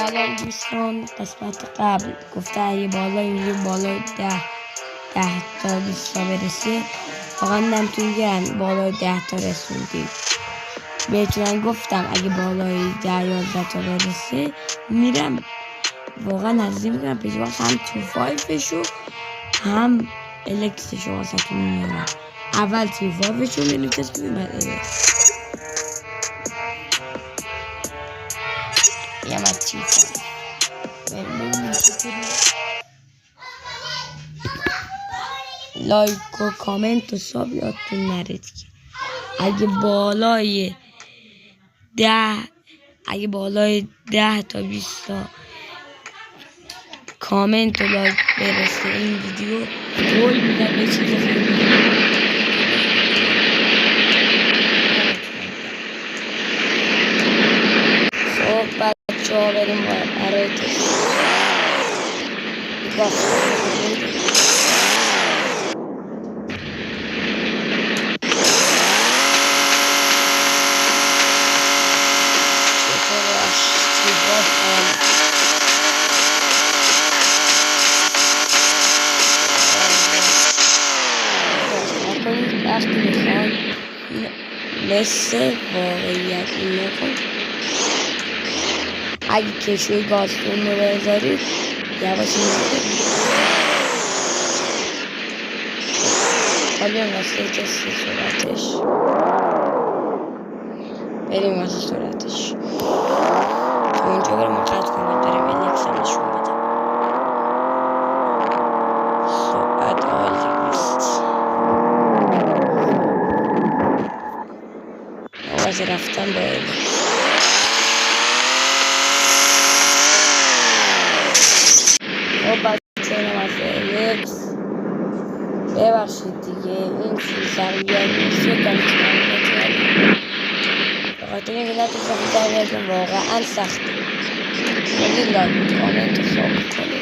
سلام دوستان، قسمت قبل گفته اگه بالای 10 تا 20 تا برسه واقعا نمتون گرم بالای 10 تا رسوندیم. بهتون گفتم اگه بالای 10 11 تا برسه میرم واقعا عزیزی میکنم پیش وقت هم تو فایفشو هم الکسشو واسهتون میارم. اول تو فایفشو میلیتس ببین بعد الکس یا من تو فایف لایک و کامنت و ساب یادتون نره دیگه. اگه بالای 10 تا 20 تا کامنت و لایک برسه این ویدیو قول میدم به چیز خیلی خب بچه ها بریم برای تست وقتی میخوان مثل واقعیت این نکن. اگه کشوی گازتون رو بذارید یواش میزید. حالا واسه تست سرعتش بریم واسه سرعتش تو اینجا بریم قطع کنید بریم الکس هم نشون بدم. سرعت عالی نیست آواز رفتن با الکس. خب بچه اینم از الکس ببخشید دیگه این سرگرد نیست یکم بخاطر اینکه نتونستم در بیارم واقعا سخته. خیلی لایک کامنت و ساب کنید.